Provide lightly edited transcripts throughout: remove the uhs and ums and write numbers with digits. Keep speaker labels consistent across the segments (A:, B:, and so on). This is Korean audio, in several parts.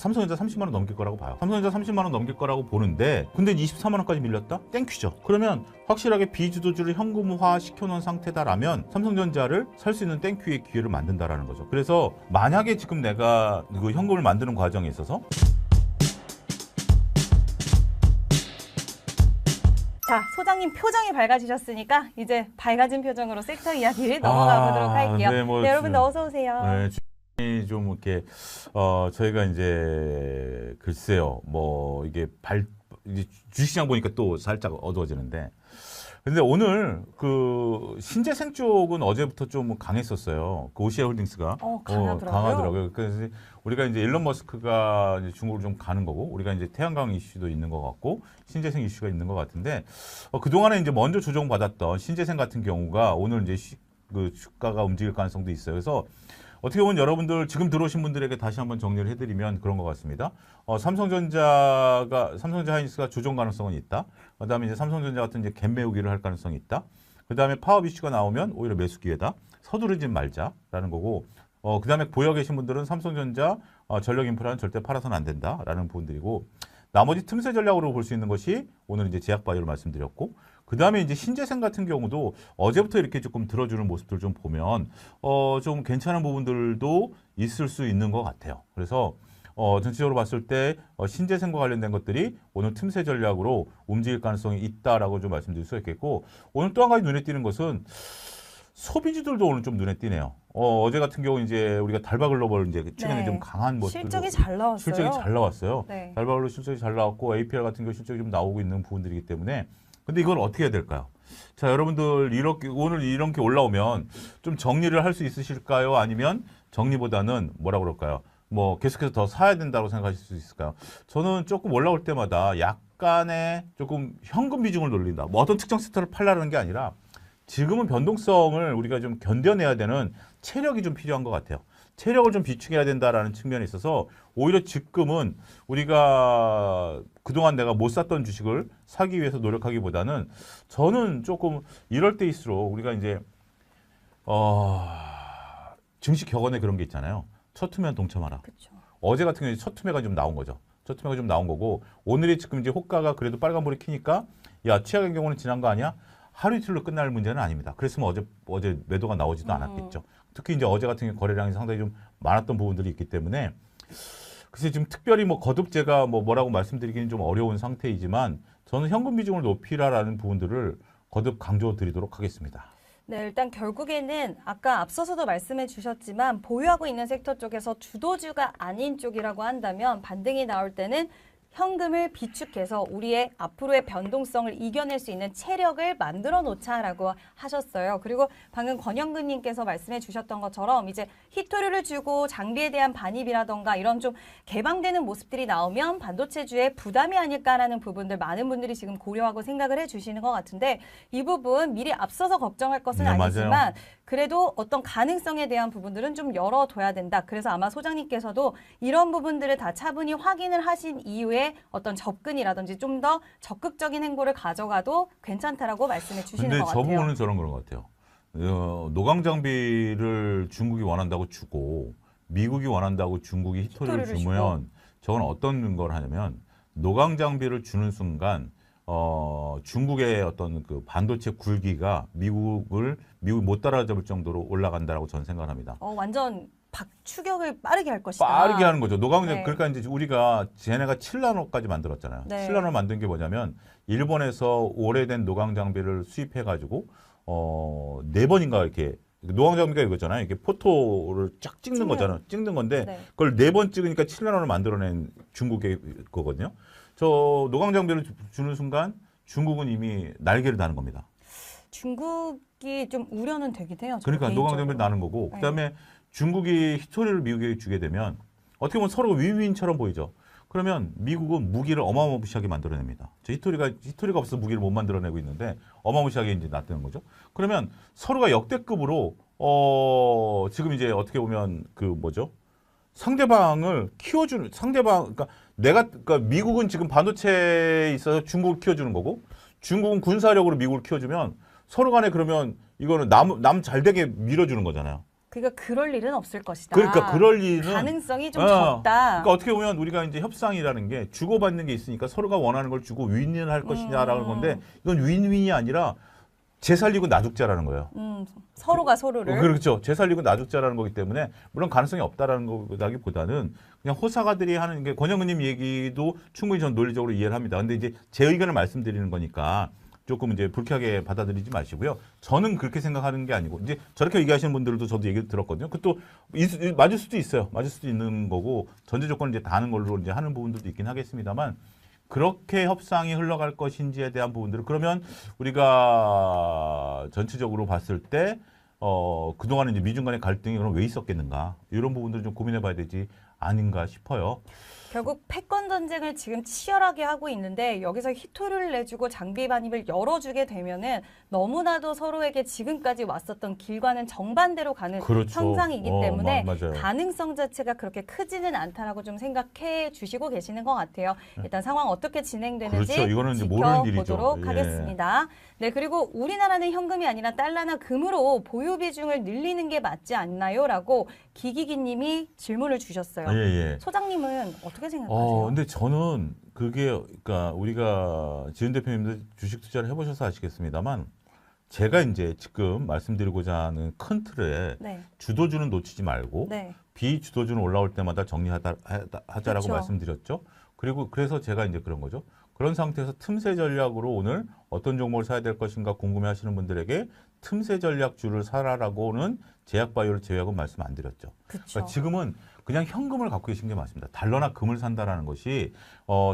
A: 삼성전자 30만 원 넘길 거라고 봐요. 삼성전자 30만 원 넘길 거라고 보는데 근데 24만 원까지 밀렸다? 땡큐죠. 그러면 확실하게 비주도주를 현금화 시켜놓은 상태다라면 삼성전자를 살 수 있는 땡큐의 기회를 만든다라는 거죠. 그래서 만약에 지금 내가 그 현금을 만드는 과정에 있어서
B: 자, 소장님 표정이 밝아지셨으니까 이제 밝아진 표정으로 섹터 이야기를 넘어가 보도록 할게요.
A: 네,
B: 네, 여러분들 어서 오세요.
A: 네, 좀 이렇게 저희가 이제 글쎄요, 뭐 이게 이제 주식시장 보니까 또 살짝 어두워지는데, 근데 오늘 그 신재생 쪽은 어제부터 좀 강했었어요. 그 OCI홀딩스가 강하더라고요. 그래서 우리가 이제 일론 머스크가 이제 중국을 좀 가는 거고, 우리가 이제 태양광 이슈도 있는 것 같고, 신재생 이슈가 있는 것 같은데, 그 동안에 이제 먼저 조정받았던 신재생 같은 경우가 오늘 이제 그 주가가 움직일 가능성도 있어요. 그래서 어떻게 보면 여러분들 지금 들어오신 분들에게 다시 한번 정리를 해드리면 그런 것 같습니다. 삼성전자 하이닉스가 조정 가능성은 있다. 그다음에 이제 삼성전자 같은 이제 갭 메우기를 할 가능성이 있다. 그다음에 파업 이슈가 나오면 오히려 매수 기회다. 서두르지 말자라는 거고. 그다음에 보여 계신 분들은 삼성전자 전력 인프라는 절대 팔아서는 안 된다라는 부분들이고. 나머지 틈새 전략으로 볼 수 있는 것이 오늘 이제 제약바이오를 말씀드렸고, 그 다음에 이제 신재생 같은 경우도 어제부터 이렇게 조금 들어주는 모습들 좀 보면 좀 괜찮은 부분들도 있을 수 있는 것 같아요. 그래서 전체적으로 봤을 때 신재생과 관련된 것들이 오늘 틈새 전략으로 움직일 가능성이 있다라고 좀 말씀드릴 수 있겠고, 오늘 또 한 가지 눈에 띄는 것은 소비주들도 오늘 좀 눈에 띄네요. 어제 같은 경우 이제 우리가 달바글로벌 이제 최근에
B: 네.
A: 좀 강한 모습
B: 실적이 잘 나왔어요.
A: 실적이 잘 나왔어요.
B: 네.
A: 달바글로 실적이 잘 나왔고 APR 같은 경우 실적이 좀 나오고 있는 부분들이기 때문에, 근데 이걸 어떻게 해야 될까요? 자, 여러분들 이렇게 오늘 이렇게 올라오면 좀 정리를 할 수 있으실까요? 아니면 정리보다는 뭐라 그럴까요? 뭐 계속해서 더 사야 된다고 생각하실 수 있을까요? 저는 조금 올라올 때마다 약간의 조금 현금 비중을 놀린다. 뭐 어떤 특정 섹터를 팔라는 게 아니라 지금은 변동성을 우리가 좀 견뎌내야 되는 체력이 좀 필요한 것 같아요. 체력을 좀 비축해야 된다라는 측면에 있어서 오히려 지금은 우리가 그동안 내가 못 샀던 주식을 사기 위해서 노력하기보다는 저는 조금 이럴 때일수록 우리가 이제 증시 격언에 그런 게 있잖아요. 첫 투매는 동참하라.
B: 그쵸.
A: 어제 같은 경우에 첫 투매가 좀 나온 거죠. 첫 투매가 좀 나온 거고, 오늘이 지금 이제 호가가 그래도 빨간불이 켜니까 야, 최악의 경우는 지난 거 아니야? 하루 이틀로 끝날 문제는 아닙니다. 그랬으면 어제 매도가 나오지도 않았겠죠. 특히 이제 어제 같은 경우 거래량이 상당히 좀 많았던 부분들이 있기 때문에, 글쎄 지금 특별히 뭐 거듭 제가 뭐라고 말씀드리기는 좀 어려운 상태이지만 저는 현금 비중을 높이라라는 부분들을 거듭 강조드리도록 하겠습니다.
B: 네, 일단 결국에는 아까 앞서서도 말씀해 주셨지만 보유하고 있는 섹터 쪽에서 주도주가 아닌 쪽이라고 한다면 반등이 나올 때는 현금을 비축해서 우리의 앞으로의 변동성을 이겨낼 수 있는 체력을 만들어 놓자라고 하셨어요. 그리고 방금 권영근님께서 말씀해 주셨던 것처럼 이제 히토류를 주고 장비에 대한 반입이라던가 이런 좀 개방되는 모습들이 나오면 반도체주의 부담이 아닐까라는 부분들 많은 분들이 지금 고려하고 생각을 해주시는 것 같은데, 이 부분 미리 앞서서 걱정할 것은 아니지만
A: 맞아요.
B: 그래도 어떤 가능성에 대한 부분들은 좀 열어둬야 된다. 그래서 아마 소장님께서도 이런 부분들을 다 차분히 확인을 하신 이후에 어떤 접근이라든지 좀 더 적극적인 행보를 가져가도 괜찮다라고 말씀해 주시는 것
A: 근데
B: 같아요.
A: 저 부분은 저런 그런 것 같아요. 노광 장비를 중국이 원한다고 주고 미국이 원한다고 중국이 히토리를 주면 저건 어떤 걸 하냐면, 노광 장비를 주는 순간 중국의 어떤 그 반도체 굴기가 미국을 못 따라잡을 정도로 올라간다라고 저는 생각합니다.
B: 완전 추격을 빠르게 할 것이다.
A: 빠르게 하는 거죠. 노광장.
B: 네.
A: 그러니까 이제 우리가 쟤네가 7나노까지 만들었잖아요.
B: 네.
A: 7나노 만든 게 뭐냐면 일본에서 오래된 노광 장비를 수입해 가지고 4번인가 이렇게, 노광 장비가 이거잖아요. 이게 포토를 쫙 찍는 거잖아요. 찍는 건데
B: 네.
A: 그걸 4번 찍으니까 7나노를 만들어낸 중국의 거거든요. 저 노광 장비를 주는 순간 중국은 이미 날개를 다는 겁니다.
B: 중국이 좀 우려는 되긴 해요.
A: 그러니까 노광 장비를 나는 거고,
B: 네.
A: 그다음에 중국이 히토리를 미국에게 주게 되면 어떻게 보면 서로 윈윈처럼 보이죠. 그러면 미국은 무기를 어마무시하게 만들어냅니다. 히토리가 없어서 무기를 못 만들어내고 있는데 어마무시하게 이제 놔두는 거죠. 그러면 서로가 역대급으로 지금 이제 어떻게 보면 그 뭐죠? 상대방을 키워주는, 그러니까 미국은 지금 반도체에 있어서 중국을 키워주는 거고, 중국은 군사력으로 미국을 키워주면 서로 간에 그러면 이거는 남 잘 되게 밀어주는 거잖아요.
B: 그러니까 그럴 일은 없을 것이다.
A: 그러니까 그럴 일은
B: 가능성이 좀 적다.
A: 그러니까 어떻게 보면 우리가 이제 협상이라는 게 주고받는 게 있으니까 서로가 원하는 걸 주고 윈윈을 할 것이냐라는 건데 이건 윈윈이 아니라 재 살리고 나 죽자라는 거예요.
B: 서로가 서로를.
A: 그렇죠. 재 살리고 나 죽자라는 거기 때문에 물론 가능성이 없다라는 거보다는 그냥 호사가들이 하는 게 권영근님 얘기도 충분히 전 논리적으로 이해를 합니다. 근데 이제 제 의견을 말씀드리는 거니까 조금 이제 불쾌하게 받아들이지 마시고요. 저는 그렇게 생각하는 게 아니고 이제 저렇게 얘기하시는 분들도 저도 얘기 들었거든요. 그것도 맞을 수도 있어요. 맞을 수도 있는 거고 전제 조건을 이제 다는 걸로 이제 하는 부분들도 있긴 하겠습니다만 그렇게 협상이 흘러갈 것인지에 대한 부분들을 그러면 우리가 전체적으로 봤을 때 그동안은 이제 미중 간의 갈등이 그럼 왜 있었겠는가 이런 부분들을 좀 고민해 봐야 되지 아닌가 싶어요.
B: 결국 패권 전쟁을 지금 치열하게 하고 있는데 여기서 희토를 내주고 장비 반입을 열어주게 되면은 너무나도 서로에게 지금까지 왔었던 길과는 정반대로 가는
A: 그렇죠.
B: 현상이기 때문에
A: 맞아요.
B: 가능성 자체가 그렇게 크지는 않다라고 좀 생각해 주시고 계시는 것 같아요. 일단 상황 어떻게 진행되는지
A: 그렇죠. 이거는 이제 모르는 일이죠.
B: 지켜보도록
A: 예.
B: 하겠습니다. 네, 그리고 우리나라는 현금이 아니라 달러나 금으로 보유 비중을 늘리는 게 맞지 않나요? 라고 기기기님이 질문을 주셨어요.
A: 예.
B: 소장님은 어떻게 생각하세요?
A: 근데 저는 그게 그러니까 우리가 지은 대표님도 주식 투자를 해보셔서 아시겠습니다만 제가 이제 지금 말씀드리고자 하는 큰 틀에
B: 네.
A: 주도주는 놓치지 말고
B: 네.
A: 비주도주는 올라올 때마다 정리하자라고
B: 그렇죠.
A: 말씀드렸죠. 그리고 그래서 제가 이제 그런 거죠. 그런 상태에서 틈새 전략으로 오늘 어떤 종목을 사야 될 것인가 궁금해하시는 분들에게 틈새 전략주를 사라라고는 제약바이오를 제외하고 말씀 안 드렸죠.
B: 그렇죠.
A: 그러니까 지금은 그냥 현금을 갖고 계신 게 맞습니다. 달러나 금을 산다라는 것이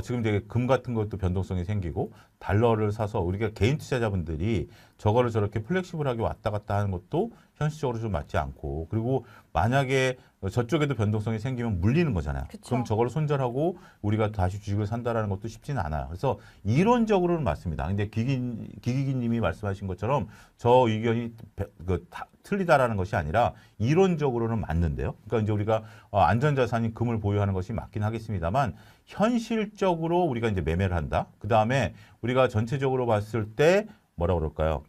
A: 지금 이제 금 같은 것도 변동성이 생기고 달러를 사서 우리가 개인 투자자분들이 저거를 저렇게 플렉시블하게 왔다 갔다 하는 것도 현실적으로 좀 맞지 않고 그리고 만약에 저쪽에도 변동성이 생기면 물리는 거잖아요.
B: 그쵸.
A: 그럼 저거를 손절하고 우리가 다시 주식을 산다라는 것도 쉽지는 않아요. 그래서 이론적으로는 맞습니다. 근데 기기기님이 말씀하신 것처럼 저 의견이 틀리다라는 것이 아니라 이론적으로는 맞는데요. 그러니까 이제 우리가 안전자산인 금을 보유하는 것이 맞긴 하겠습니다만 현실적으로 우리가 이제 매매를 한다. 그 다음에 우리가 전체적으로 봤을 때 뭐라 그럴까요?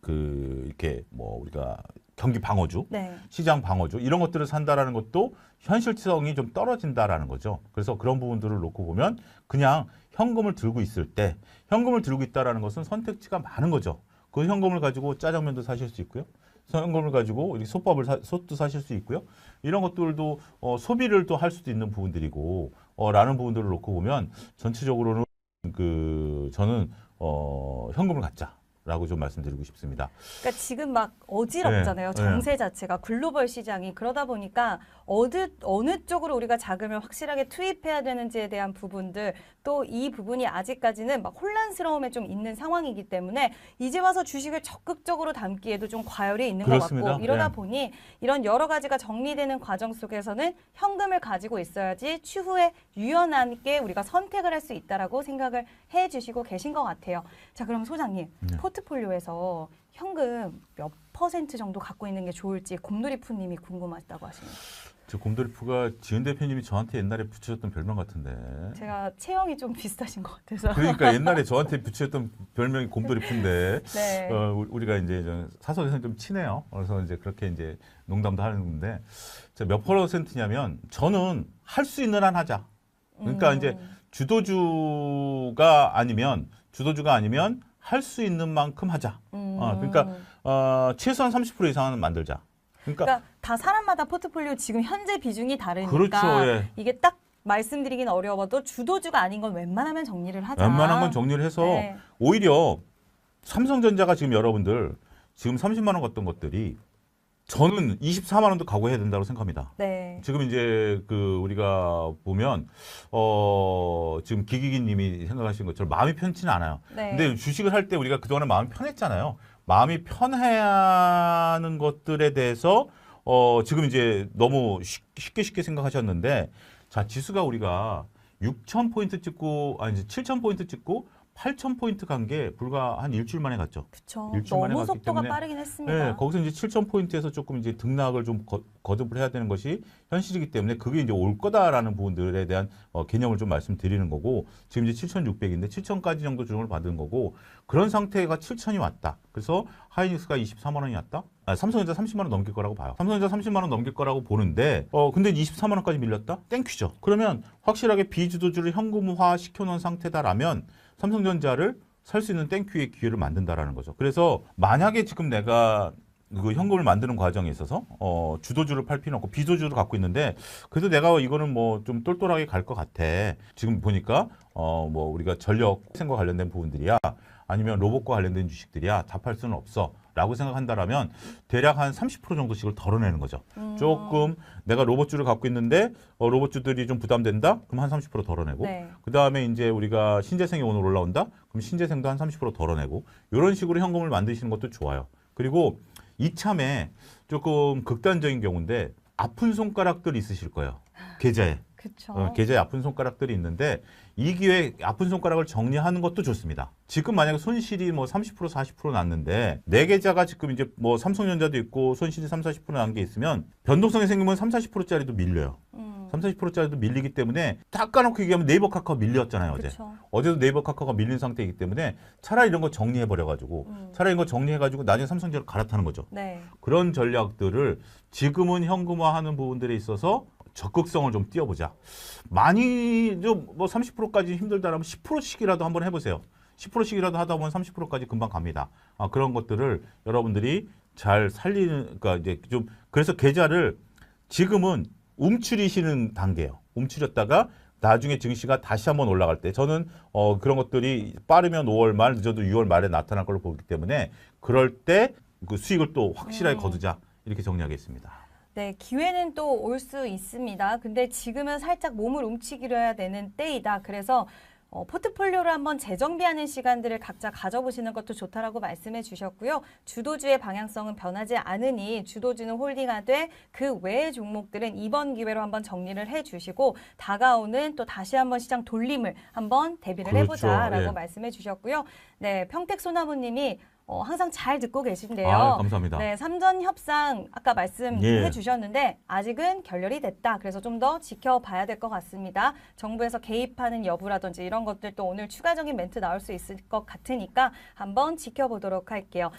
A: 이렇게 뭐 우리가 경기 방어주,
B: 네.
A: 시장 방어주 이런 것들을 산다라는 것도 현실성이 좀 떨어진다라는 거죠. 그래서 그런 부분들을 놓고 보면 그냥 현금을 들고 있을 때 현금을 들고 있다라는 것은 선택지가 많은 거죠. 그 현금을 가지고 짜장면도 사실 수 있고요. 현금을 가지고 이렇게 솥도 사실 수 있고요. 이런 것들도 소비를 또 할 수도 있는 부분들이고 라는 부분들을 놓고 보면 전체적으로는 저는 현금을 갖자라고 좀 말씀드리고 싶습니다.
B: 그러니까 지금 막 어지럽잖아요.
A: 네.
B: 정세 자체가 글로벌 시장이 그러다 보니까 어느 쪽으로 우리가 자금을 확실하게 투입해야 되는지에 대한 부분들 또 이 부분이 아직까지는 막 혼란스러움에 좀 있는 상황이기 때문에 이제 와서 주식을 적극적으로 담기에도 좀 과열이 있는
A: 그렇습니다.
B: 것 같고 이러다
A: 네.
B: 보니 이런 여러 가지가 정리되는 과정 속에서는 현금을 가지고 있어야지 추후에 유연하게 우리가 선택을 할 수 있다라고 생각을 해주시고 계신 것 같아요. 자, 그럼 소장님 포트폴리오에서 현금 몇 % 정도 갖고 있는 게 좋을지 곰돌이푸님이 궁금하다고 하시네요.
A: 저 곰돌이푸가 지은 대표님이 저한테 옛날에 붙이셨던 별명 같은데.
B: 제가 체형이 좀 비슷하신 것 같아서.
A: 그러니까 옛날에 저한테 붙이셨던 별명이 곰돌이푸인데
B: 네.
A: 우리가 이제 사석에서는 좀 친해요. 그래서 이제 그렇게 이제 농담도 하는데 몇 %냐면 저는 할 수 있는 한 하자. 그러니까 이제 주도주가 아니면 할 수 있는 만큼 하자. 그러니까 최소한 30% 이상은 만들자. 그러니까
B: 다 사람마다 포트폴리오 지금 현재 비중이 다르니까
A: 그렇죠, 예.
B: 이게 딱 말씀드리긴 어려워도 주도주가 아닌 건 웬만하면 정리를 하자.
A: 웬만한 건 정리를 해서
B: 네.
A: 오히려 삼성전자가 지금 여러분들 지금 30만 원 갔던 것들이 저는 24만 원도 각오해야 된다고 생각합니다.
B: 네.
A: 지금 이제 우리가 보면 지금 기기기님이 생각하신 것처럼 마음이 편치는 않아요.
B: 네.
A: 근데 주식을 할 때 우리가 그동안에 마음이 편했잖아요. 마음이 편해하는 것들에 대해서 지금 이제 너무 쉽게 생각하셨는데 자 지수가 우리가 6,000포인트 찍고 이제 7,000포인트 찍고 8,000포인트 간 게 불과 한 일주일 만에 갔죠.
B: 그렇죠.
A: 일주일 만에
B: 너무
A: 갔기
B: 속도가
A: 때문에
B: 빠르긴 했습니다.
A: 네, 거기서 이제 7,000포인트에서 조금 이제 등락을 좀 거듭을 해야 되는 것이 현실이기 때문에 그게 이제 올 거다라는 부분들에 대한 개념을 좀 말씀드리는 거고 지금 이제 7,600인데 7,000까지 정도 조정을 받은 거고 그런 상태가 7,000이 왔다. 그래서 하이닉스가 23만 원이 왔다. 삼성전자 30만 원 넘길 거라고 봐요. 삼성전자 30만 원 넘길 거라고 보는데 근데 24만 원까지 밀렸다? 땡큐죠. 그러면 확실하게 비주도주를 현금화 시켜놓은 상태다라면 삼성전자를 살 수 있는 땡큐의 기회를 만든다라는 거죠. 그래서 만약에 지금 내가 그 현금을 만드는 과정에 있어서 주도주를 팔 필요는 없고 비주도주를 갖고 있는데 그래서 내가 이거는 뭐 좀 똘똘하게 갈 것 같아. 지금 보니까 뭐 우리가 전력 생과 관련된 부분들이야 아니면 로봇과 관련된 주식들이야 다 팔 수는 없어 라고 생각한다라면 대략 한 30% 정도씩을 덜어내는 거죠. 조금 내가 로봇주를 갖고 있는데 로봇주들이 좀 부담된다? 그럼 한 30% 덜어내고
B: 네.
A: 그 다음에 이제 우리가 신재생이 오늘 올라온다? 그럼 신재생도 한 30% 덜어내고 이런 식으로 현금을 만드시는 것도 좋아요. 그리고 이참에 조금 극단적인 경우인데 아픈 손가락들 있으실 거예요. 계좌에.
B: 그쵸.
A: 계좌에 아픈 손가락들이 있는데 이 기회에 아픈 손가락을 정리하는 것도 좋습니다. 지금 만약에 손실이 뭐 30% 40% 났는데 내 계좌가 지금 이제 뭐 삼성전자도 있고 손실이 3, 40% 난 게 있으면 변동성이 생기면 3, 40%짜리도 밀려요. 3, 40%짜리도 밀리기 때문에 딱 까놓고 얘기하면 네이버 카카오 밀렸잖아요. 어제.
B: 그쵸.
A: 어제도 네이버 카카오가 밀린 상태이기 때문에 차라리 이런 거 정리해버려가지고 차라리 이런 거 정리해가지고 나중에 삼성전자를 갈아타는 거죠.
B: 네.
A: 그런 전략들을 지금은 현금화하는 부분들에 있어서 적극성을 좀 띄워보자. 많이 좀 뭐 30%까지 힘들다라면 10%씩이라도 한번 해보세요. 10%씩이라도 하다 보면 30%까지 금방 갑니다. 그런 것들을 여러분들이 잘 살리는, 그러니까 이제 좀 그래서 계좌를 지금은 움츠리시는 단계예요. 움츠렸다가 나중에 증시가 다시 한번 올라갈 때 저는 그런 것들이 빠르면 5월 말 늦어도 6월 말에 나타날 걸로 보기 때문에 그럴 때 그 수익을 또 확실하게 거두자 이렇게 정리하겠습니다.
B: 네, 기회는 또 올 수 있습니다. 근데 지금은 살짝 몸을 움직이려 해야 되는 때이다. 그래서 포트폴리오를 한번 재정비하는 시간들을 각자 가져보시는 것도 좋다라고 말씀해 주셨고요. 주도주의 방향성은 변하지 않으니 주도주는 홀딩하되 그 외의 종목들은 이번 기회로 한번 정리를 해 주시고 다가오는 또 다시 한번 시장 돌림을 한번 대비를
A: 그렇죠.
B: 해보자라고
A: 예.
B: 말씀해 주셨고요. 네, 평택소나무님이 항상 잘 듣고 계신데요.
A: 감사합니다.
B: 네, 삼전 협상 아까 말씀해
A: 예.
B: 주셨는데 아직은 결렬이 됐다. 그래서 좀 더 지켜봐야 될 것 같습니다. 정부에서 개입하는 여부라든지 이런 것들 또 오늘 추가적인 멘트 나올 수 있을 것 같으니까 한번 지켜보도록 할게요.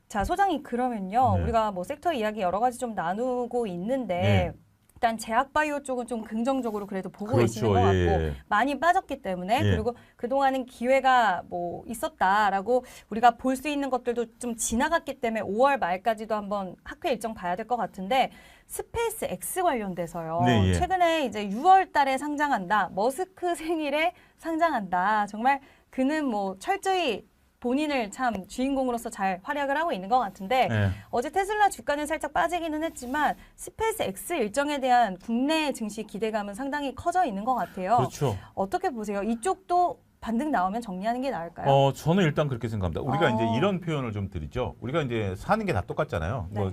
B: 자, 소장님 그러면요.
A: 네.
B: 우리가 뭐 섹터 이야기 여러 가지 좀 나누고 있는데
A: 네.
B: 일단 제약바이오 쪽은 좀 긍정적으로 그래도 보고
A: 그렇죠.
B: 계시는 것 같고
A: 예.
B: 많이 빠졌기 때문에
A: 예.
B: 그리고 그동안은 기회가 뭐 있었다라고 우리가 볼 수 있는 것들도 좀 지나갔기 때문에 5월 말까지도 한번 학회 일정 봐야 될 것 같은데 스페이스 X 관련돼서요.
A: 네, 예.
B: 최근에 이제 6월 달에 상장한다. 머스크 생일에 상장한다. 정말 그는 뭐 철저히 본인을 참 주인공으로서 잘 활약을 하고 있는 것 같은데
A: 예.
B: 어제 테슬라 주가는 살짝 빠지기는 했지만 스페이스 X 일정에 대한 국내 증시 기대감은 상당히 커져 있는 것 같아요.
A: 그렇죠.
B: 어떻게 보세요? 이쪽도 반등 나오면 정리하는 게 나을까요?
A: 저는 일단 그렇게 생각합니다. 우리가
B: 어.
A: 이제 이런 표현을 좀 드리죠. 우리가 이제 사는 게 다 똑같잖아요.
B: 네.
A: 뭐,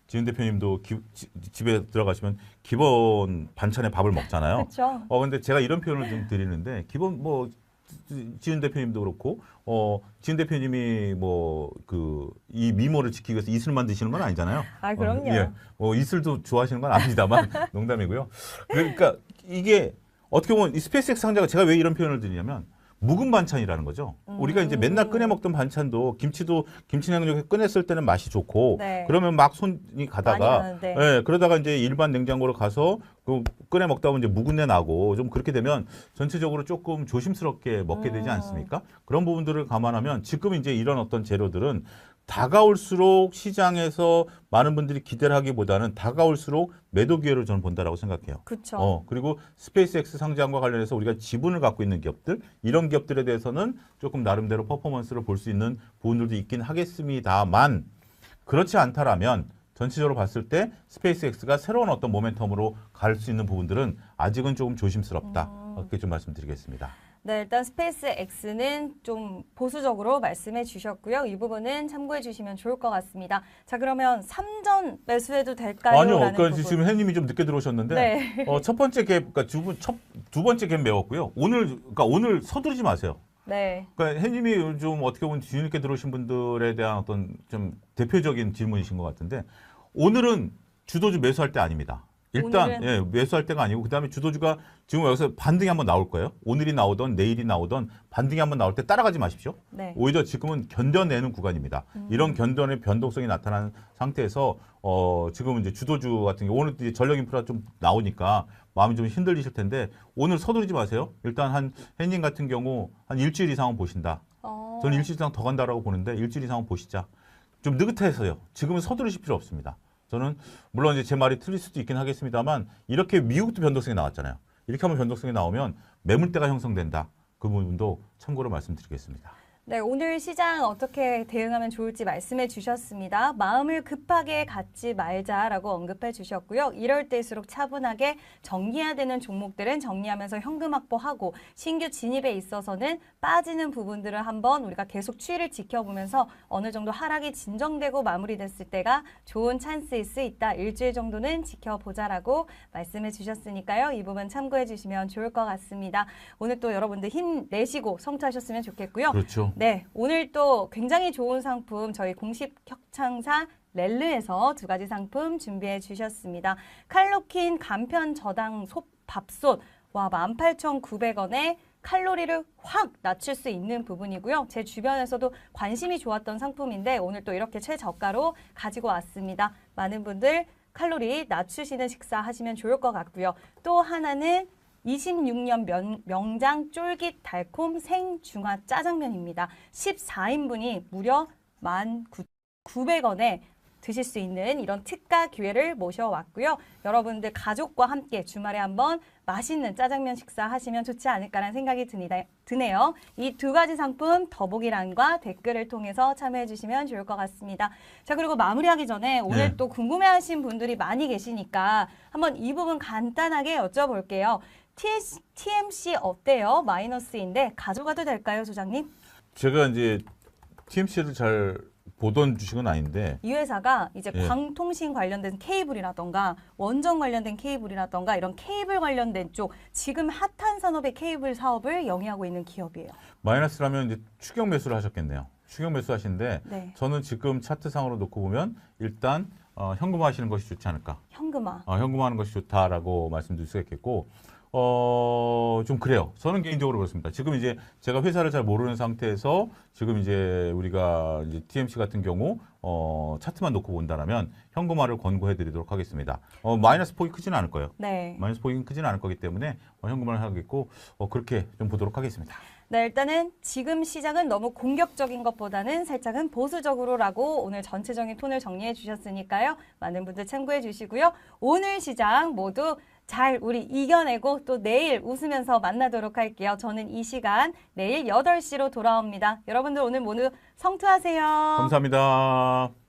A: 지은 대표님도 집에 들어가시면 기본 반찬에 밥을 먹잖아요.
B: 그렇죠.
A: 근데 제가 이런 표현을 좀 드리는데, 기본 뭐, 지은 대표님도 그렇고, 지은 대표님이 뭐, 이 미모를 지키기 위해서 이슬만 드시는 건 아니잖아요.
B: 아, 그럼요.
A: 예. 이슬도 좋아하시는 건 아닙니다만, 농담이고요. 그러니까 이게 어떻게 보면 이 스페이스X 상자가 제가 왜 이런 표현을 드리냐면, 묵은 반찬이라는 거죠. 우리가 이제 맨날 꺼내 먹던 반찬도 김치냉장고에 꺼냈을 때는 맛이 좋고
B: 네.
A: 그러면 막 손이
B: 많이
A: 가다가
B: 가는데.
A: 그러다가 이제 일반 냉장고로 가서 꺼내 먹다 보면 이제 묵은 내 나고 좀 그렇게 되면 전체적으로 조금 조심스럽게 먹게 되지 않습니까? 그런 부분들을 감안하면 지금 이제 이런 어떤 재료들은 다가올수록 시장에서 많은 분들이 기대를 하기보다는 다가올수록 매도 기회로 저는 본다라고 생각해요.
B: 그렇죠.
A: 그리고 스페이스X 상장과 관련해서 우리가 지분을 갖고 있는 기업들, 이런 기업들에 대해서는 조금 나름대로 퍼포먼스를 볼 수 있는 부분들도 있긴 하겠습니다만 그렇지 않다라면 전체적으로 봤을 때 스페이스X가 새로운 어떤 모멘텀으로 갈 수 있는 부분들은 아직은 조금 조심스럽다. 그렇게 좀 말씀드리겠습니다.
B: 네, 일단 스페이스 X는 좀 보수적으로 말씀해 주셨고요. 이 부분은 참고해 주시면 좋을 것 같습니다. 자, 그러면 3전 매수해도 될까요?
A: 아니요,
B: 라는
A: 그러니까
B: 부분.
A: 지금 혜님이 좀 늦게 들어오셨는데
B: 네.
A: 첫 번째 갭, 그러니까 두 번째 갭 메웠고요. 오늘 서두르지 마세요.
B: 네.
A: 그러니까 혜님이 좀 어떻게 보면 뒤늦게 들어오신 분들에 대한 어떤 좀 대표적인 질문이신 것 같은데 오늘은 주도주 매수할 때 아닙니다. 일단
B: 오늘은-
A: 예, 매수할 때가 아니고 그다음에 주도주가 지금 여기서 반등이 한번 나올 거예요. 오늘이 나오던 내일이 나오던 반등이 한번 나올 때 따라가지 마십시오.
B: 네.
A: 오히려 지금은 견뎌내는 구간입니다. 이런 견뎌내 변동성이 나타난 상태에서 지금 이제 주도주 같은 경우 오늘 이제 전력 인프라 좀 나오니까 마음이 좀 흔들리실 텐데 오늘 서두르지 마세요. 일단 한 혜님 같은 경우 한 일주일 이상은 보신다. 저는 일주일 이상 더 간다라고 보는데 일주일 이상은 보시자. 좀 느긋해서요. 지금은 서두르실 필요 없습니다. 저는 물론 이제 제 말이 틀릴 수도 있긴 하겠습니다만 이렇게 미국도 변동성이 나왔잖아요. 이렇게 하면 변동성이 나오면 매물대가 형성된다. 그 부분도 참고로 말씀드리겠습니다.
B: 네, 오늘 시장 어떻게 대응하면 좋을지 말씀해 주셨습니다. 마음을 급하게 갖지 말자라고 언급해 주셨고요. 이럴 때일수록 차분하게 정리해야 되는 종목들은 정리하면서 현금 확보하고 신규 진입에 있어서는 빠지는 부분들을 한번 우리가 계속 추이를 지켜보면서 어느 정도 하락이 진정되고 마무리됐을 때가 좋은 찬스일 수 있다. 일주일 정도는 지켜보자라고 말씀해 주셨으니까요. 이 부분 참고해 주시면 좋을 것 같습니다. 오늘 또 여러분들 힘내시고 성투하셨으면 좋겠고요.
A: 그렇죠.
B: 네, 오늘 또 굉장히 좋은 상품 저희 공식 협찬사 렐르에서 2가지 상품 준비해 주셨습니다. 칼로킨 간편 저당 밥솥 와 18,900원에 칼로리를 확 낮출 수 있는 부분이고요. 제 주변에서도 관심이 좋았던 상품인데 오늘 또 이렇게 최저가로 가지고 왔습니다. 많은 분들 칼로리 낮추시는 식사 하시면 좋을 것 같고요. 또 하나는 26년 명장 쫄깃 달콤 생중화 짜장면입니다. 14인분이 무려 19,900원에 드실 수 있는 이런 특가 기회를 모셔왔고요. 여러분들 가족과 함께 주말에 한번 맛있는 짜장면 식사하시면 좋지 않을까라는 생각이 드네요. 이 2가지 상품 더보기란과 댓글을 통해서 참여해 주시면 좋을 것 같습니다. 자, 그리고 마무리하기 전에 오늘
A: 네.
B: 또 궁금해하신 분들이 많이 계시니까 한번 이 부분 간단하게 여쭤볼게요. TMC 어때요? 마이너스인데 가져가도 될까요, 소장님?
A: 제가 이제 TMC를 잘 보던 주식은 아닌데
B: 이 회사가 이제
A: 예.
B: 광통신 관련된 케이블이라던가 원전 관련된 케이블이라던가 이런 케이블 관련된 쪽 지금 핫한 산업의 케이블 사업을 영위하고 있는 기업이에요.
A: 마이너스라면 이제 추격 매수를 하셨겠네요. 추격 매수 하시는데
B: 네.
A: 저는 지금 차트상으로 놓고 보면 일단 현금화하시는 것이 좋지 않을까.
B: 현금화.
A: 현금화하는 것이 좋다라고 말씀드릴 수가 있겠고 좀 그래요. 저는 개인적으로 그렇습니다. 지금 이제 제가 회사를 잘 모르는 상태에서 지금 이제 우리가 이제 TMC 같은 경우 차트만 놓고 본다라면 현금화를 권고해 드리도록 하겠습니다. 마이너스 폭이 크지는 않을 거예요.
B: 네.
A: 마이너스 폭이 크지는 않을 거기 때문에 현금화를 하겠고 그렇게 좀 보도록 하겠습니다.
B: 네, 일단은 지금 시장은 너무 공격적인 것보다는 살짝은 보수적으로라고 오늘 전체적인 톤을 정리해 주셨으니까요. 많은 분들 참고해 주시고요. 오늘 시장 모두 잘 우리 이겨내고 또 내일 웃으면서 만나도록 할게요. 저는 이 시간 내일 8시로 돌아옵니다. 여러분들 오늘 모두 성투하세요.
A: 감사합니다.